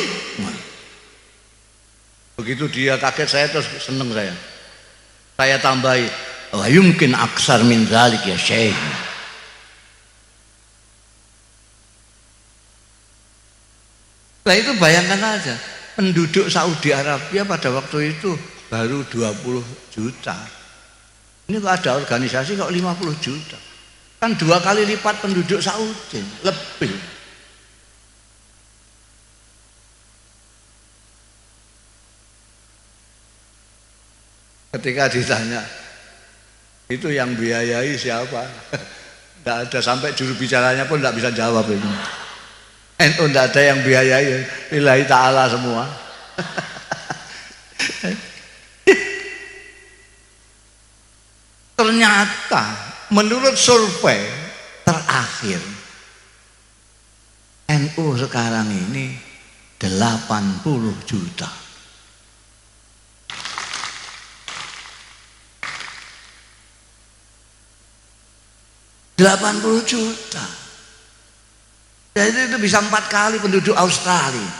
Begitu dia kaget, saya terus seneng saya. Saya tambahi, wa yumkin aksar min zalik ya Syekh. Nah itu bayangkan aja, penduduk Saudi Arabia pada waktu itu baru 20 juta. Ini kok ada organisasi kok 50 juta. Kan 2 kali lipat penduduk Saudi, lebih. Ketika ditanya, itu yang biayai siapa? Tidak ada, sampai juru bicaranya pun tidak bisa jawab itu. NU tidak ada yang biayai, lillahi ta'ala semua. Ternyata menurut survei terakhir NU sekarang ini 80 juta. 80 juta. Jadi itu bisa 4 kali penduduk Australia.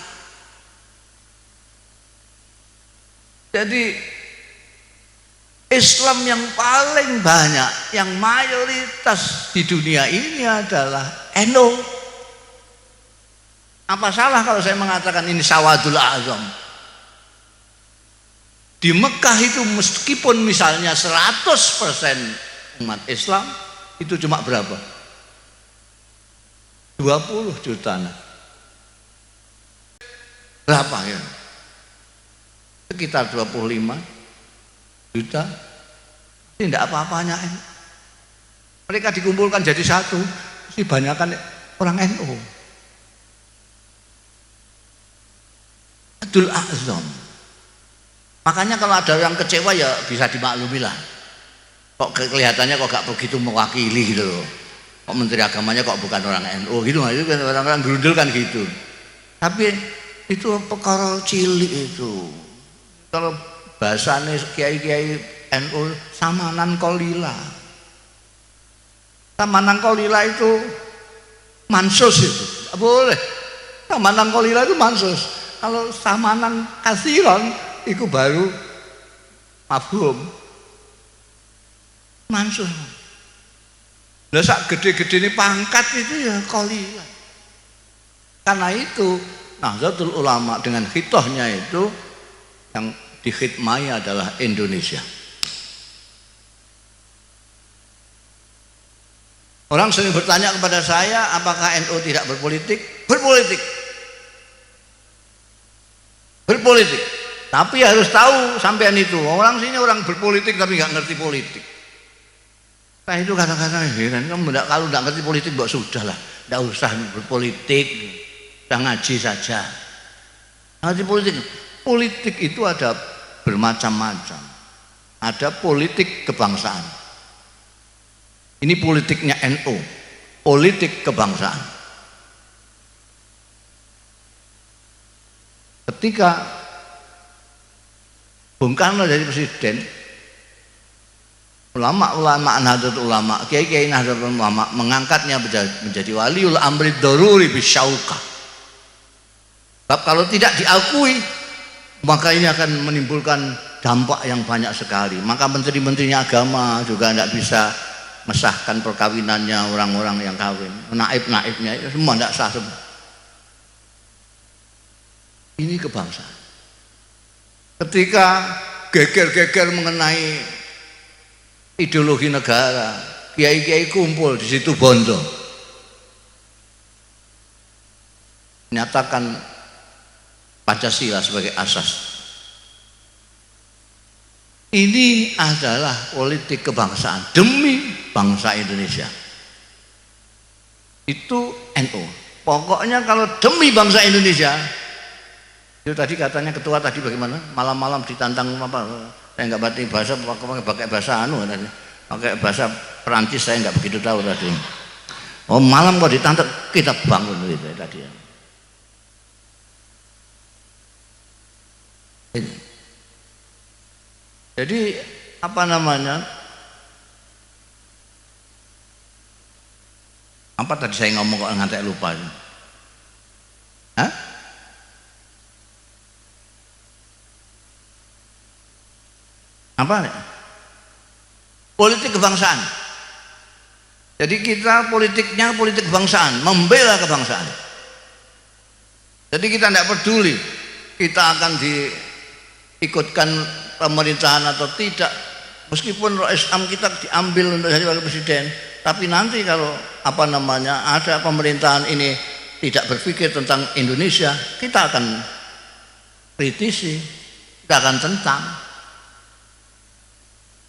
Jadi Islam yang paling banyak, yang mayoritas di dunia ini adalah NU. Apa salah kalau saya mengatakan ini Sawadul Azam? Di Mekah itu meskipun misalnya 100% umat Islam, itu cuma berapa? 20 juta. Berapa ya? Sekitar 25 juta. Ini tidak apa-apanya. Mereka dikumpulkan jadi satu, ini banyakkan orang NU. Abdul Azam. Makanya kalau ada yang kecewa ya bisa dimaklumi lah. Kok kelihatannya kok gak begitu mewakili gitu loh. Kok menteri agamanya kok bukan orang NU gitu, itu kan orang-orang gerundel kan gitu. Tapi itu perkara cilik itu. Kalau bahasanya kiai-kiai NU samanan kolila. Samanan kolila itu mansus itu. Tidak boleh. Samanan kolila itu mansus. Kalau samanan kasiron itu baru mafhum. Mansus. Lah sak gede-gede ini pangkat itu ya kolila. Karena itu Nahdlatul Ulama dengan khitohnya itu yang dikhidmai adalah Indonesia. Orang sering bertanya kepada saya, apakah NU tidak berpolitik? Berpolitik. Berpolitik. Tapi harus tahu sampean itu, orang sini orang berpolitik tapi nggak ngerti politik. Nah itu kadang-kadang heran, kamu kalau nggak ngerti politik, mbak sudah lah, nggak usah berpolitik, udah ngaji saja. Ngerti politik. Politik itu ada bermacam-macam. Ada politik kebangsaan. Ini politiknya NU, politik kebangsaan. Ketika Bung Karno jadi presiden, ulama-ulama Nahdlatul Ulama, kiai-kiai Nahdlatul Ulama mengangkatnya menjadi waliul amri daruri bisyauqah. Sebab kalau tidak diakui, maka ini akan menimbulkan dampak yang banyak sekali. Maka menteri-menterinya agama juga tidak bisa mesahkan perkawinannya orang-orang yang kawin. Naib-naibnya itu semua tidak sah semua. Ini kebangsaan. Ketika geger-geger mengenai ideologi negara, kiai-kiai kumpul di situ Bondo, menyatakan Pancasila sebagai asas. Ini adalah politik kebangsaan demi bangsa Indonesia. Itu NU. Pokoknya kalau demi bangsa Indonesia, itu tadi katanya ketua tadi bagaimana? Malam-malam ditantang apa? Saya nggak berarti bahasa, pakai bahasa tadi. Pakai bahasa Perancis saya nggak begitu tahu tadi. Oh malam kok ditantang, kita bangun gitu tadi. Jadi apa namanya? Apa tadi saya ngomong kok ngantek lupa? Hah? Apa? Politik kebangsaan. Jadi kita politiknya politik kebangsaan, membela kebangsaan. Jadi kita tidak peduli kita akan diikutkan pemerintahan atau tidak, meskipun Islam kita diambil untuk jadi wakil presiden, tapi nanti kalau apa namanya ada pemerintahan ini tidak berpikir tentang Indonesia, kita akan kritisi, kita akan tentang,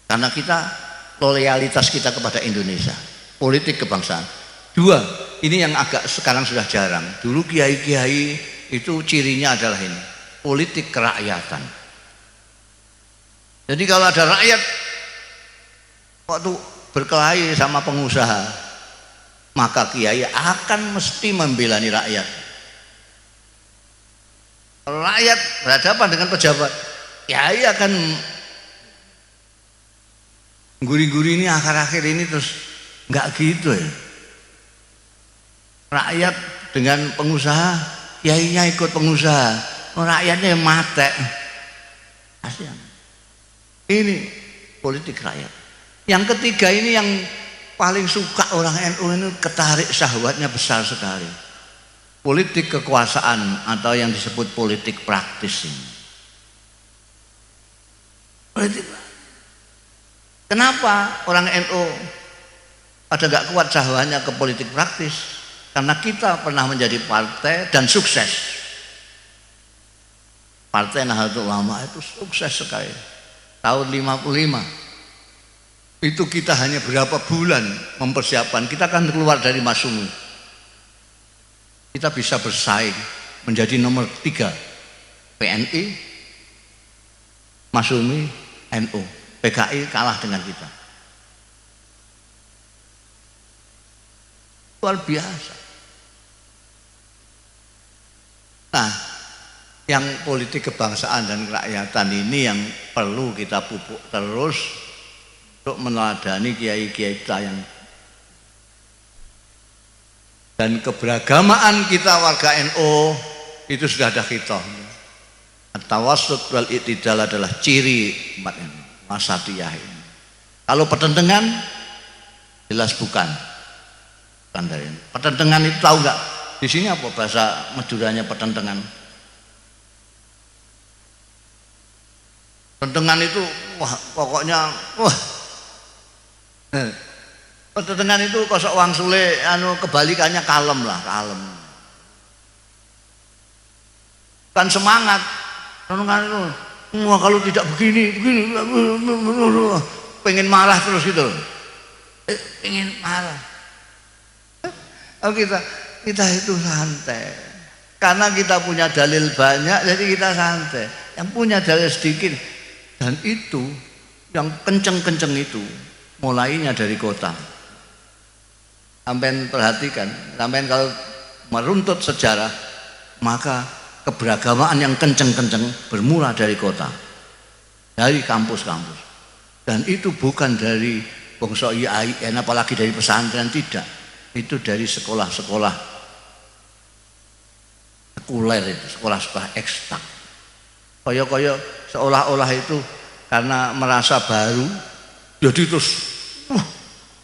karena kita loyalitas kita kepada Indonesia. Politik kebangsaan. Dua, ini yang agak sekarang sudah jarang. Dulu kiai-kiai itu cirinya adalah ini, politik kerakyatan. Jadi kalau ada rakyat waktu berkelahi sama pengusaha, maka kiai akan mesti membelani rakyat. Kalau rakyat berhadapan dengan pejabat, kiai akan guri-guri ini akhir-akhir ini terus nggak gitu ya. Rakyat dengan pengusaha, kiainya ikut pengusaha, rakyatnya yang mate. Kasihan. Ini politik rakyat. Yang ketiga ini yang paling suka orang NU ini, ketarik syahwatnya besar sekali. Politik kekuasaan atau yang disebut politik praktis ini. Politik. Kenapa orang NU pada nggak kuat syahwatnya ke politik praktis? Karena kita pernah menjadi partai dan sukses. Partai Nahdlatul Ulama itu sukses sekali. Tahun 55 itu kita hanya berapa bulan mempersiapkan, kita akan keluar dari Masyumi. Kita bisa bersaing menjadi nomor 3 PNI, Masyumi, NU. PKI kalah dengan kita. Luar biasa. Nah, yang politik kebangsaan dan kerakyatan ini yang perlu kita pupuk terus untuk meneladani kiai-kiai kita yang, dan keberagamaan kita warga NU itu sudah ada khitah. At-tawassut wal i'tidal adalah ciri umat NU, wasatiyah ini. Kalau pertentangan jelas bukan dari ini. Pertentangan itu tahu nggak? Di sini apa bahasa Maduranya pertentangan? Pertentangan itu wah pokoknya wah. Pertentangan itu kosok wang sule anu kebalikannya kalem lah, kalem. Kan semangat. Pertentangan itu wah kalau tidak begini pengen marah terus gitu. Pengen marah. Oh, kita itu santai karena kita punya dalil banyak, jadi kita santai. Yang punya dalil sedikit, dan itu yang kenceng-kenceng itu mulainya dari kota. Sampai perhatikan, sampai kalau meruntut sejarah, maka keberagamaan yang kenceng-kenceng bermula dari kota, dari kampus-kampus. Dan itu bukan dari bangsa IAIN, apalagi dari pesantren, tidak. Itu dari sekolah-sekolah sekuler itu, sekolah-sekolah eksak. Koyo-koyo seolah-olah itu karena merasa baru, jadi terus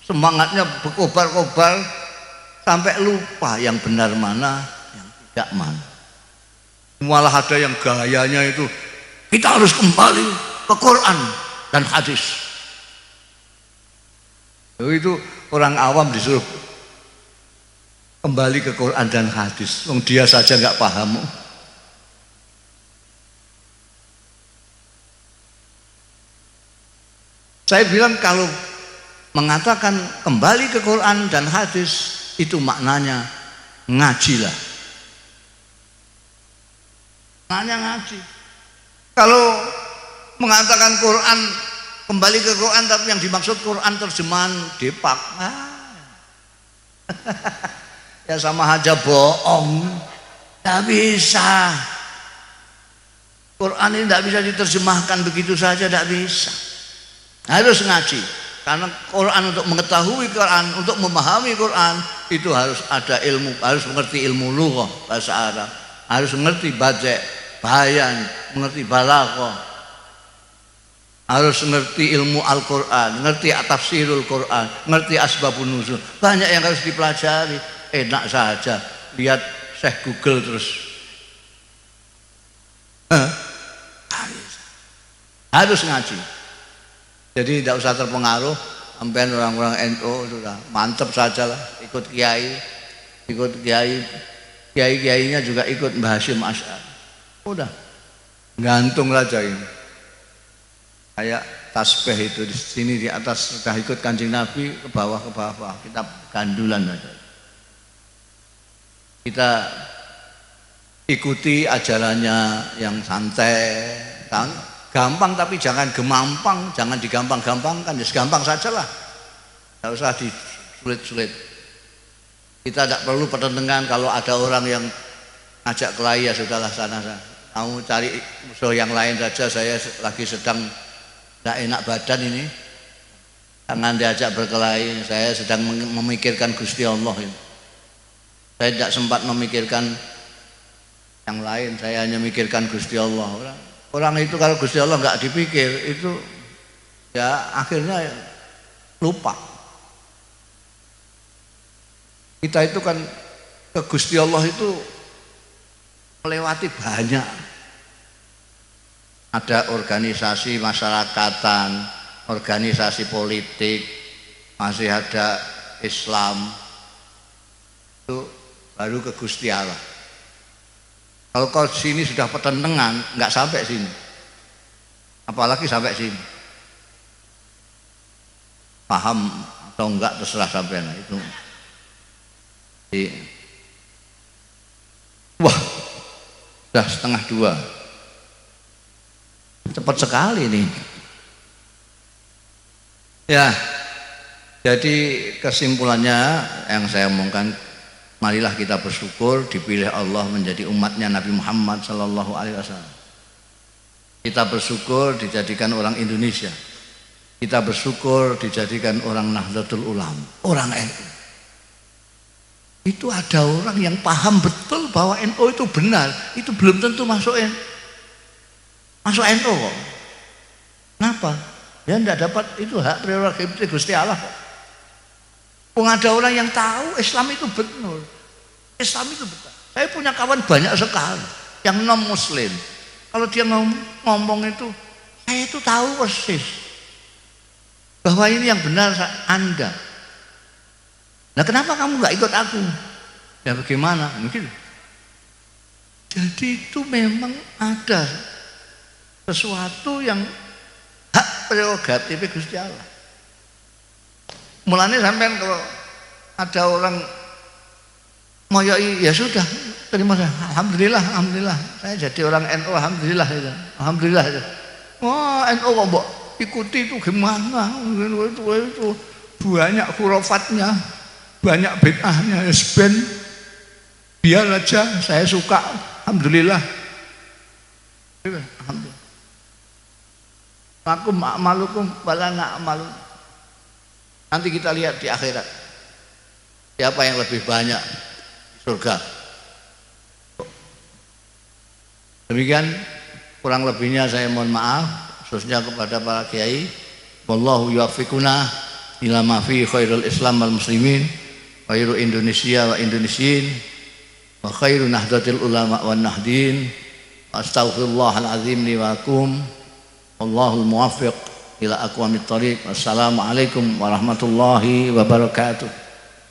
semangatnya berkobar-kobar sampai lupa yang benar mana, yang tidak mana. Malah ada yang gayanya itu kita harus kembali ke Quran dan hadis. Itu orang awam disuruh kembali ke Quran dan hadis, dia saja nggak paham. Saya bilang kalau mengatakan kembali ke Quran dan hadis itu maknanya ngajilah. Maknanya ngaji. Kalau mengatakan Quran kembali ke Quran tapi yang dimaksud Quran terjemahan Depak, ya sama aja bohong. Tidak bisa. Quran ini tidak bisa diterjemahkan begitu saja, tidak bisa. Harus ngaji. Karena Quran, untuk mengetahui Quran, untuk memahami Quran itu harus ada ilmu, harus mengerti ilmu lughah bahasa Arab, harus mengerti badi', bayan, mengerti balaghah, harus mengerti ilmu Al-Quran, mengerti tafsirul Quran, mengerti asbabun nuzul. Banyak yang harus dipelajari. Enak saja lihat Syekh Google terus. Harus ngaji. Jadi tidak usah terpengaruh. Sampai orang-orang NU sudah mantap saja lah, ikut kiai, kiai-kiainya juga ikut Mbah Hasyim Asy'ari. Udah gantung saja ini. Kayak tasbih itu di sini di atas sudah ikut Kanjeng Nabi, ke bawah kita gandulan saja. Kita ikuti ajarannya yang santai, gampang tapi jangan gemampang, jangan digampang-gampangkan, ya segampang sajalah, tidak usah disulit-sulit. Kita tidak perlu pertentangan. Kalau ada orang yang ngajak kelahi, ya sudahlah sana. Kamu cari musuh yang lain saja, saya lagi sedang tidak enak badan ini, jangan diajak berkelahi, saya sedang memikirkan Gusti Allah ini. Saya tidak sempat memikirkan yang lain, saya hanya memikirkan Gusti Allah. Orang itu kalau Gusti Allah nggak dipikir, itu ya akhirnya lupa. Kita itu kan ke Gusti Allah itu melewati banyak. Ada organisasi masyarakatan, organisasi politik, masih ada Islam. Itu baru ke Gusti Allah. Kalau kau sini sudah pertentangan, nggak sampai sini. Apalagi sampai sini. Paham atau enggak terserah sampai itu. Wah, sudah 1:30. Cepat sekali nih. Ya, jadi kesimpulannya yang saya omongkan, marilah kita bersyukur dipilih Allah menjadi umatnya Nabi Muhammad Sallallahu Alaihi Wasallam. Kita bersyukur dijadikan orang Indonesia. Kita bersyukur dijadikan orang Nahdlatul Ulama, orang NU. Itu ada orang yang paham betul bahwa NU itu benar, itu belum tentu masuk NU kok. Kenapa? Ya tidak dapat, itu hak prerogatif Gusti Allah kok. Ada orang yang tahu Islam itu benar, Islam itu benar. Saya punya kawan banyak sekali yang non Muslim. Kalau dia ngomong itu, saya itu tahu persis bahwa ini yang benar Anda. Nah, kenapa kamu nggak ikut aku? Ya bagaimana? Mungkin. Jadi itu memang ada sesuatu yang hak prerogatif Gusti Allah. Mulanya sampai kalau ada orang moyoi, ya sudah, terima kasih. Alhamdulillah, saya jadi orang NU, alhamdulillah. Wah, NU kok mbok ikuti itu gimana? Itu banyak khurafatnya, banyak bid'ahnya, ben biar aja, saya suka, alhamdulillah. Alhamdulillah. Aku ma'malukum wala na'malu. Nanti kita lihat di akhirat siapa yang lebih banyak di surga. Demikian kurang lebihnya saya mohon maaf, khususnya kepada para kiai. Wallahu yuwaffiquna ila ma fi khairul Islam wal muslimin, khairu Indonesia wa Indonesiin, wa khairu nahdlatil ulama wan nahdin. Astaghfirullahal azim li wa lakum. Wallahul muwaffiq ila aqwamit thoriq. Wassalamualaikum warahmatullahi wabarakatuh.